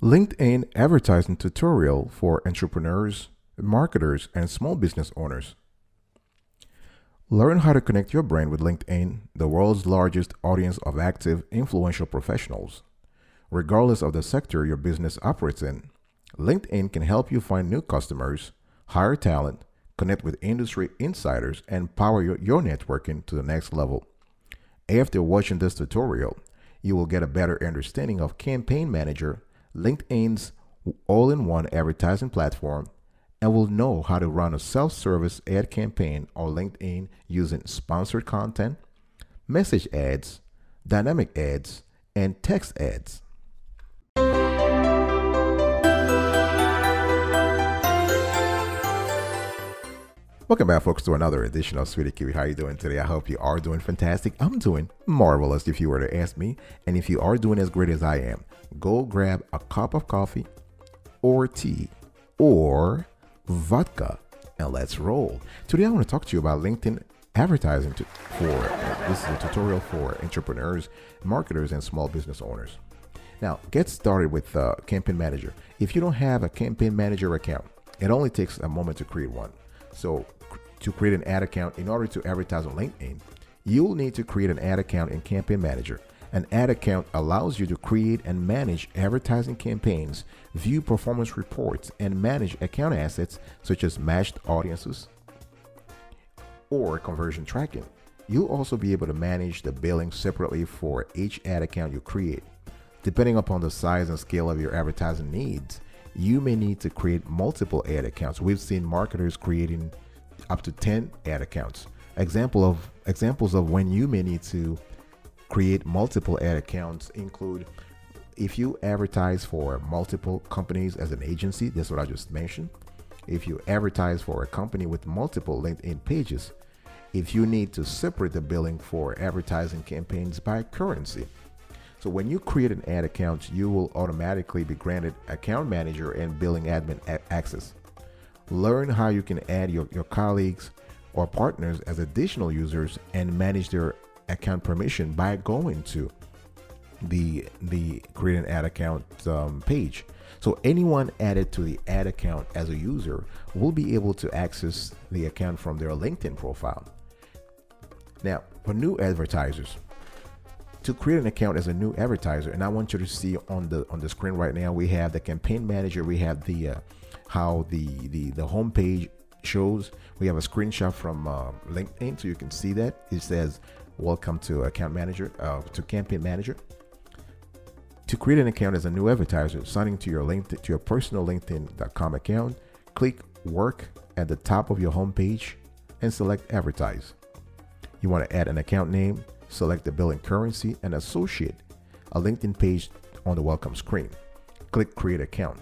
LinkedIn advertising tutorial for entrepreneurs, marketers, and small business owners. Learn how to connect your brand with LinkedIn, the world's largest audience of active, influential professionals. Regardless of the sector your business operates in, LinkedIn can help you find new customers, hire talent, connect with industry insiders, and power your networking to the next level. After watching this tutorial, you will get a better understanding of Campaign Manager, LinkedIn's all-in-one advertising platform, and will know how to run a self-service ad campaign on LinkedIn using sponsored content, message ads, dynamic ads, and text ads. Welcome back, folks, to another edition of Sweetie Kiwi. How are you doing today? I hope you are doing fantastic. I'm doing marvelous, if you were to ask me. And if you are doing as great as I am, go grab a cup of coffee or tea or vodka and let's roll. Today, I want to talk to you about LinkedIn advertising this is a tutorial for entrepreneurs, marketers, and small business owners. Now, get started with Campaign Manager. If you don't have a Campaign Manager account, it only takes a moment to create one. So to create an ad account, in order to advertise on LinkedIn, you'll need to create an ad account in Campaign Manager. An ad account allows you to create and manage advertising campaigns, view performance reports, and manage account assets such as matched audiences or conversion tracking. You'll also be able to manage the billing separately for each ad account you create. Depending upon the size and scale of your advertising needs, you may need to create multiple ad accounts. We've seen marketers creating up to 10 ad accounts. Examples of when you may need to create multiple ad accounts include if you advertise for multiple companies as an agency, that's what I just mentioned. If you advertise for a company with multiple LinkedIn pages, if you need to separate the billing for advertising campaigns by currency. So when you create an ad account, you will automatically be granted account manager and billing admin access. Learn how you can add your colleagues or partners as additional users and manage their account permission by going to the create an ad account page. So anyone added to the ad account as a user will be able to access the account from their LinkedIn profile. Now, for new advertisers, to create an account as a new advertiser, and I want you to see on the screen right now, we have the Campaign Manager. We have the how the home page shows. We have a screenshot from LinkedIn, so you can see that it says "Welcome to Account Manager," to Campaign Manager. To create an account as a new advertiser, signing to your personal LinkedIn.com account, click Work at the top of your home page and select Advertise. You want to add an account name. Select the billing currency and associate a LinkedIn page on the welcome screen. Click Create Account.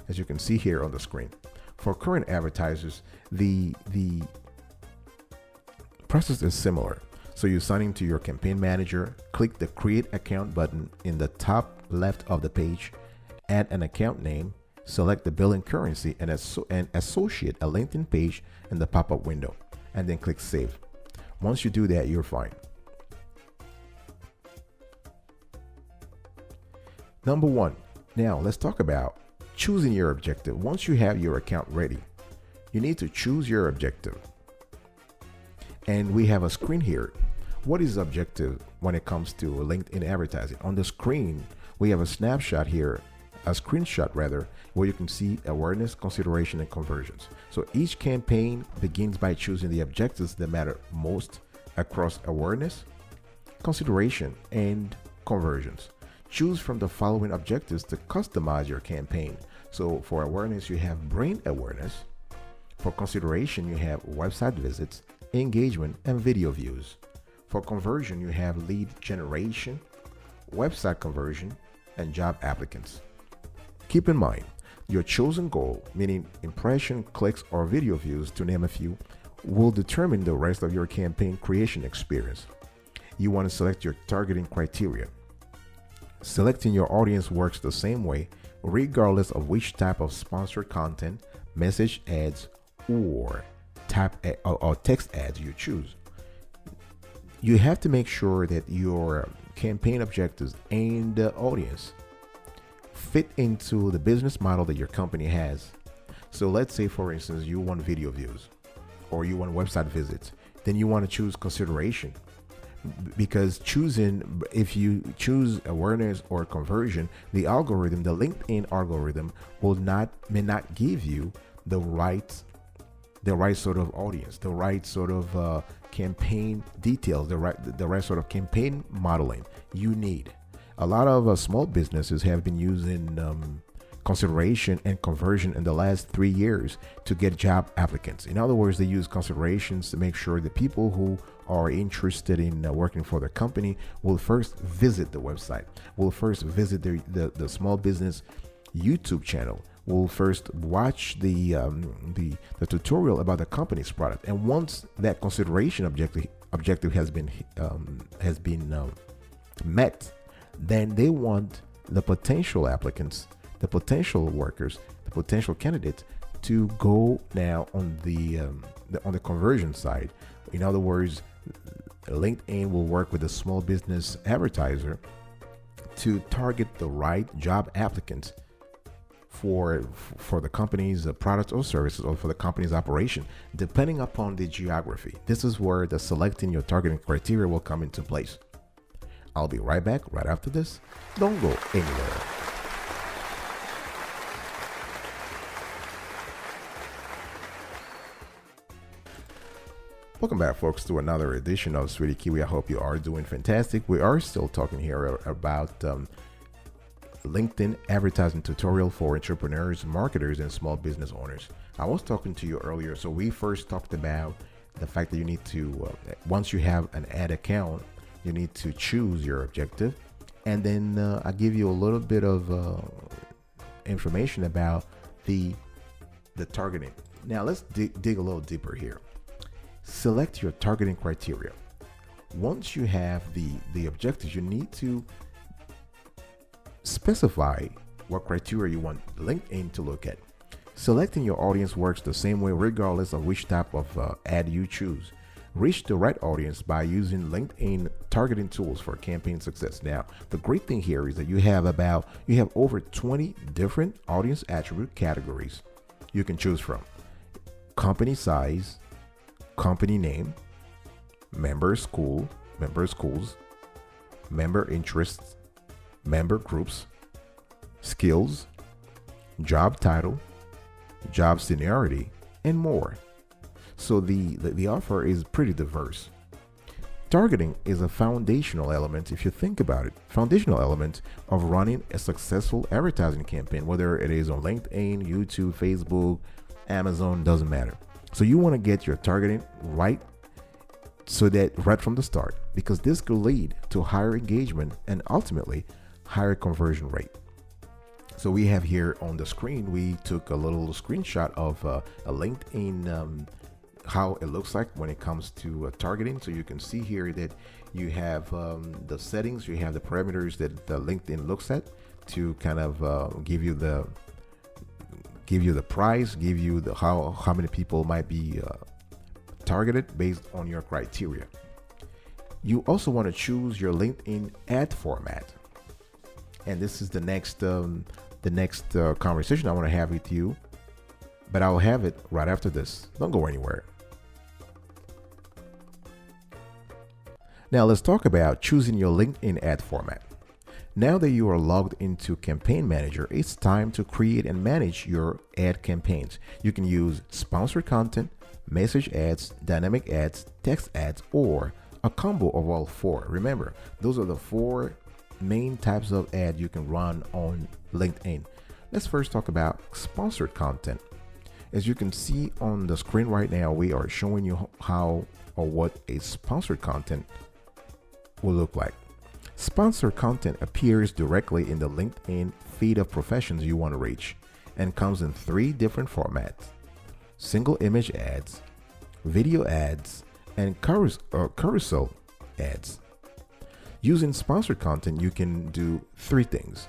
As you can see here on the screen, for current advertisers, the process is similar. So you sign into your Campaign Manager, click the Create Account button in the top left of the page, add an account name, select the billing currency, and associate a LinkedIn page in the pop-up window, and then click Save. Once you do that, you're fine. Number one, now let's talk about choosing your objective. Once you have your account ready, you need to choose your objective. And we have a screen here. What is objective when it comes to LinkedIn advertising? On the screen, we have a snapshot here, a screenshot rather, where you can see awareness, consideration, and conversions. So each campaign begins by choosing the objectives that matter most across awareness, consideration, and conversions. Choose from the following objectives to customize your campaign. So for awareness, you have brand awareness. For consideration, you have website visits, engagement, and video views. For conversion, you have lead generation, website conversion, and job applicants. Keep in mind, your chosen goal, meaning impression, clicks, or video views, to name a few, will determine the rest of your campaign creation experience. You want to select your targeting criteria. Selecting your audience works the same way, regardless of which type of sponsored content, message ads, or text ads you choose. You have to make sure that your campaign objectives and the audience fit into the business model that your company has. So let's say, for instance, you want video views or you want website visits, then you want to choose consideration, because if you choose awareness or conversion, the LinkedIn algorithm may not give you the right sort of audience, the right sort of campaign details, the right sort of campaign modeling you need. A lot of small businesses have been using consideration and conversion in the last 3 years to get job applicants. In other words, they use considerations to make sure the people who are interested in working for their company will first visit the website, will first visit the small business YouTube channel, will first watch the tutorial about the company's product. And once that consideration objective has been met, then they want the potential applicants, the potential workers, the potential candidates to go now on the conversion side. In other words, LinkedIn will work with a small business advertiser to target the right job applicants for the company's products or services, or for the company's operation, depending upon the geography. This is where the selecting your targeting criteria will come into place. I'll be right back right after this. Don't go anywhere. Welcome back, folks, to another edition of Sweetie Kiwi. I hope you are doing fantastic. We are still talking here about LinkedIn advertising tutorial for entrepreneurs, marketers, and small business owners. I was talking to you earlier. So we first talked about the fact that you need to, once you have an ad account, you need to choose your objective. And then I give you a little bit of information about the targeting. Now let's dig a little deeper here. Select your targeting criteria. Once you have the objectives, you need to specify what criteria you want LinkedIn to look at. Selecting your audience works the same way regardless of which type of ad you choose. Reach the right audience by using LinkedIn targeting tools for campaign success. Now, the great thing here is that you have over 20 different audience attribute categories you can choose from. Company size, company name, member schools, member interests, member groups, skills, job title, job seniority, and more. So the offer is pretty diverse. Targeting is a foundational element, if you think about it, foundational element of running a successful advertising campaign, whether it is on LinkedIn, YouTube, Facebook, Amazon, doesn't matter. So you want to get your targeting right, so that right from the start, because this could lead to higher engagement and ultimately higher conversion rate. So we have here on the screen, we took a little screenshot of a LinkedIn, how it looks like when it comes to targeting. So you can see here that you have the settings, you have the parameters that the LinkedIn looks at to kind of give you the price, give you the how many people might be targeted based on your criteria. You also want to choose your LinkedIn ad format, and this is the next conversation I want to have with you, but I'll have it right after this. Don't go anywhere. Now let's talk about choosing your LinkedIn ad format. Now that you are logged into Campaign Manager, it's time to create and manage your ad campaigns. You can use sponsored content, message ads, dynamic ads, text ads, or a combo of all four. Remember, those are the four main types of ad you can run on LinkedIn. Let's first talk about sponsored content. As you can see on the screen right now, we are showing you how or what a sponsored content will look like. Sponsored content appears directly in the LinkedIn feed of professions you want to reach and comes in 3 different formats: single image ads, video ads, and carousel ads. Using sponsored content, you can do 3 things.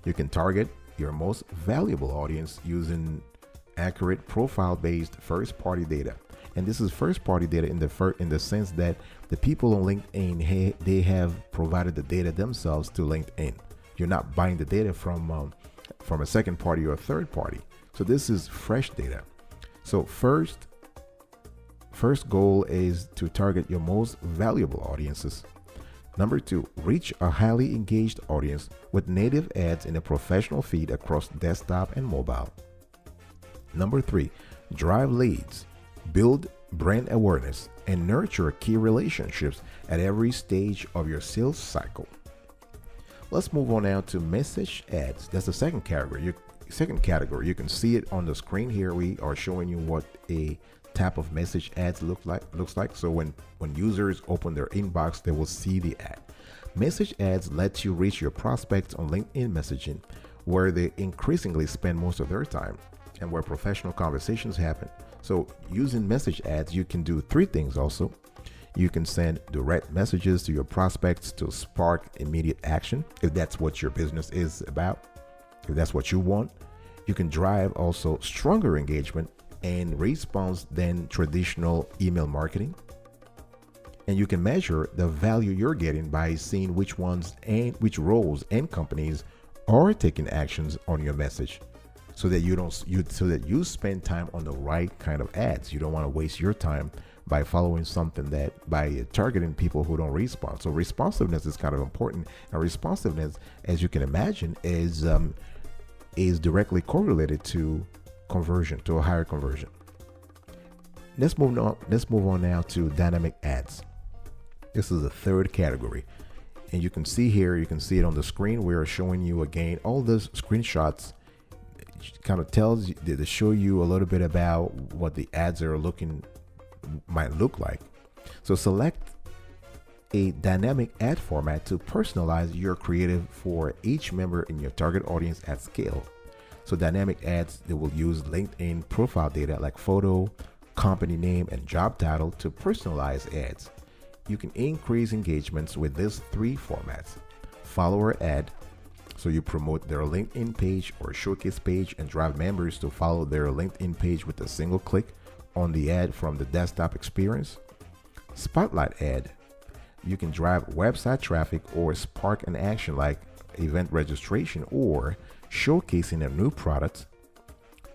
You can target your most valuable audience using accurate profile-based first-party data. And this is first-party data in the sense that the people on LinkedIn, they have provided the data themselves to LinkedIn. You're not buying the data from a second party or a third party. So this is fresh data. So first goal is to target your most valuable audiences. Number 2, reach a highly engaged audience with native ads in a professional feed across desktop and mobile. Number 3, drive leads, build brand awareness, and nurture key relationships at every stage of your sales cycle. Let's move on now to message ads. That's the second category. You can see it on the screen here. We are showing you what a type of message ads looks like. So when users open their inbox, they will see the ad. Message ads let you reach your prospects on LinkedIn messaging, where they increasingly spend most of their time and where professional conversations happen. So using message ads, you can do 3 things also. You can send direct messages to your prospects to spark immediate action, if that's what your business is about, if that's what you want. You can drive also stronger engagement and response than traditional email marketing. And you can measure the value you're getting by seeing which roles and companies are taking actions on your message, so that you spend time on the right kind of ads. You don't want to waste your time by following something by targeting people who don't respond. So responsiveness is kind of important. And responsiveness, as you can imagine, is directly correlated to conversion, to a higher conversion. Let's move on now to dynamic ads. This is the third category. And you can see it on the screen. We are showing you again all those screenshots. Kind of to show you a little bit about what the ads might look like. So select a dynamic ad format to personalize your creative for each member in your target audience at scale. So dynamic ads, they will use LinkedIn profile data like photo, company name, and job title to personalize ads. You can increase engagements with these 3 formats. Follower ad, so you promote their LinkedIn page or showcase page and drive members to follow their LinkedIn page with a single click on the ad from the desktop experience. Spotlight ad, you can drive website traffic or spark an action like event registration or showcasing a new product.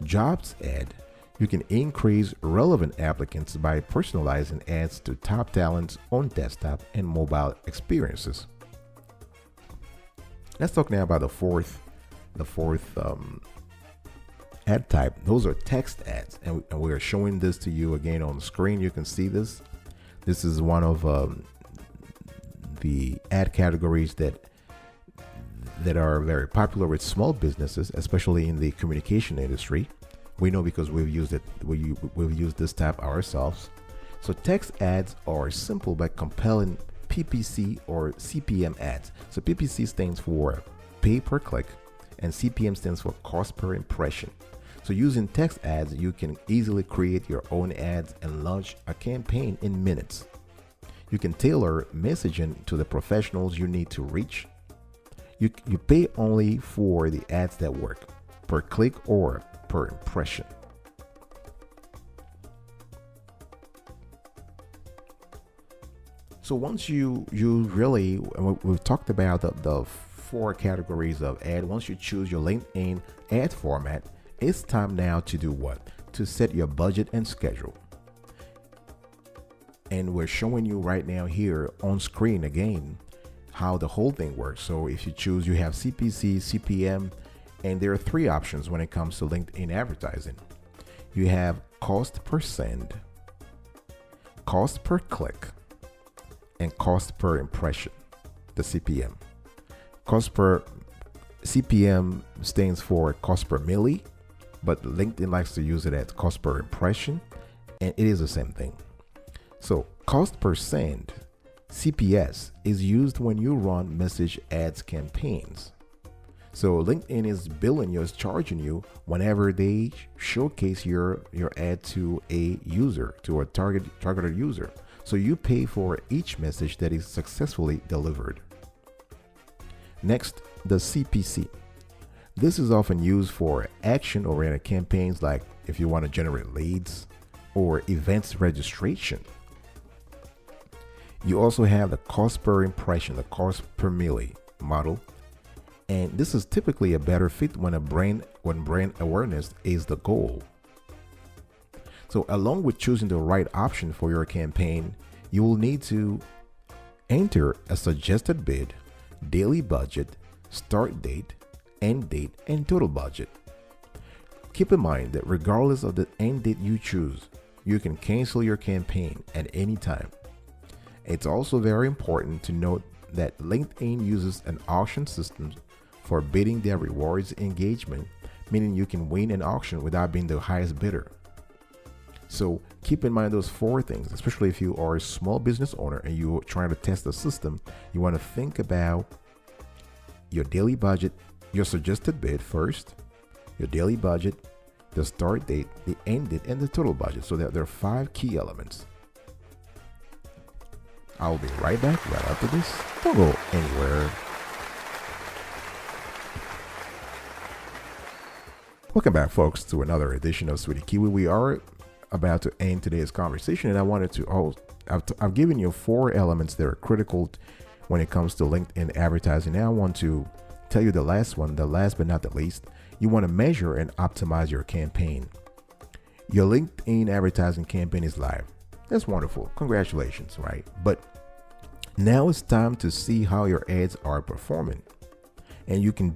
Jobs ad, you can increase relevant applicants by personalizing ads to top talents on desktop and mobile experiences. Let's talk now about the fourth ad type. Those are text ads, and we are showing this to you again on the screen. You can see this. This is one of the ad categories that are very popular with small businesses, especially in the communication industry. We know because we've used it. We've used this type ourselves. So text ads are simple but compelling PPC or CPM ads. So PPC stands for pay per click, and CPM stands for cost per impression. So using text ads, you can easily create your own ads and launch a campaign in minutes. You can tailor messaging to the professionals you need to reach. You pay only for the ads that work, per click or per impression. So once you really, we've talked about the 4 categories of ad. Once you choose your LinkedIn ad format, it's time now to do what? To set your budget and schedule. And we're showing you right now here on screen again how the whole thing works. So if you choose, you have CPC, CPM, and there are 3 options when it comes to LinkedIn advertising. You have cost per send, cost per click, and cost per impression, the CPM. Cost per CPM stands for cost per milli, but LinkedIn likes to use it as cost per impression, and it is the same thing. So cost per send, CPS, is used when you run message ads campaigns. So LinkedIn is billing you, is charging you whenever they showcase your ad to a user, to a targeted user. So you pay for each message that is successfully delivered. Next, the CPC. This is often used for action-oriented campaigns, like if you want to generate leads or events registration. You also have the cost per impression, the cost per milli model. And this is typically a better fit when brand awareness is the goal. So along with choosing the right option for your campaign, you will need to enter a suggested bid, daily budget, start date, end date, and total budget. Keep in mind that regardless of the end date you choose, you can cancel your campaign at any time. It's also very important to note that LinkedIn uses an auction system for bidding their rewards engagement, meaning you can win an auction without being the highest bidder. So keep in mind those 4 things, especially if you are a small business owner and you're trying to test the system. You want to think about your daily budget, your suggested bid first, your daily budget, the start date, the end date, and the total budget. So there are 5 key elements. I'll be right back right after this. Don't go anywhere. Welcome back, folks, to another edition of Sweetie Kiwi. We are about to end today's conversation, and I wanted to I've given you 4 elements that are critical when it comes to LinkedIn advertising. Now I want to tell you the last but not the least. You want to measure and optimize your campaign. Your LinkedIn advertising campaign is live. That's wonderful. Congratulations, right? But now it's time to see how your ads are performing. And you can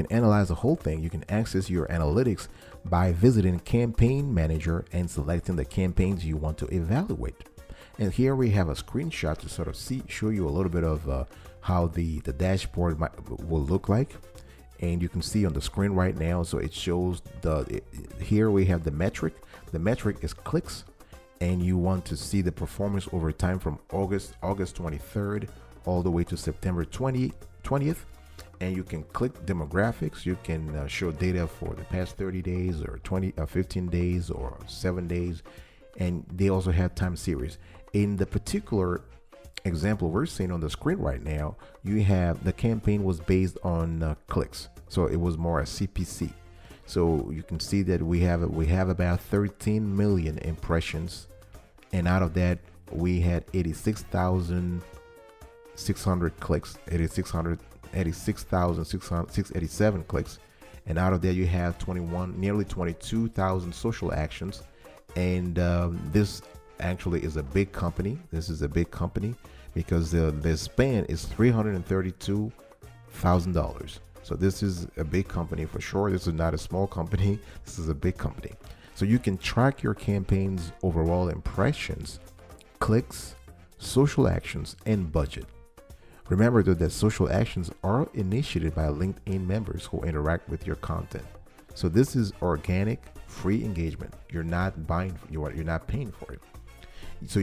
analyze the whole thing. You can access your analytics by visiting Campaign Manager and selecting the campaigns you want to evaluate. And here we have a screenshot to sort of show you a little bit of how the dashboard will look like. And you can see on the screen right now. So it shows here we have the metric. The metric is clicks, and you want to see the performance over time from August 23rd all the way to September 20th. And you can click demographics. You can show data for the past 30 days or 15 days or 7 days. And they also have time series. In the particular example we're seeing on the screen right now, you have the campaign was based on clicks. So it was more a CPC. So you can see that we have about 13 million impressions. And out of that, we had 86,600 clicks, 86,687 clicks. And out of that, you have nearly 22,000 social actions. And this actually is a big company. This is a big company because the span is $332,000. So this is a big company for sure. This is not a small company. This is a big company. So you can track your campaign's overall impressions, clicks, social actions, and budget. Remember though that social actions are initiated by LinkedIn members who interact with your content. So this is organic, free engagement. You're not you're not paying for it. So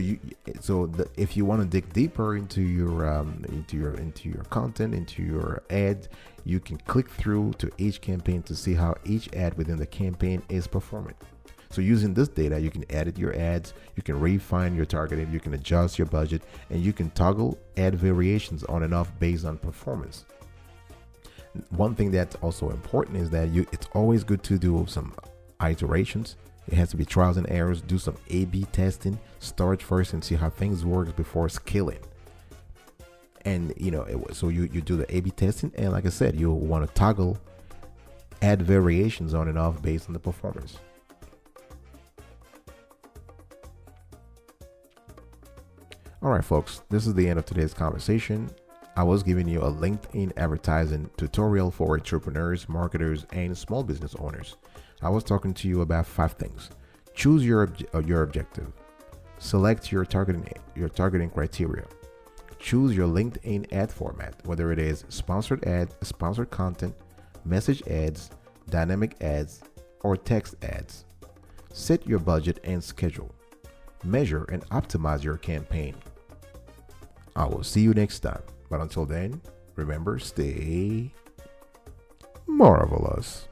if you want to dig deeper into your content, into your ad, you can click through to each campaign to see how each ad within the campaign is performing. So using this data, you can edit your ads, you can refine your targeting, you can adjust your budget, and you can toggle ad variations on and off based on performance. One thing that's also important is that it's always good to do some iterations. It has to be trials and errors. Do some A/B testing. Start first and see how things work before scaling. And so you do the A/B testing, and like I said, you want to toggle ad variations on and off based on the performance. All right, folks, this is the end of today's conversation. I was giving you a LinkedIn advertising tutorial for entrepreneurs, marketers, and small business owners. I was talking to you about 5 things. Choose your objective. Select your targeting criteria. Choose your LinkedIn ad format, whether it is sponsored ad, sponsored content, message ads, dynamic ads, or text ads. Set your budget and schedule. Measure and optimize your campaign. I will see you next time. But until then, remember, stay marvelous.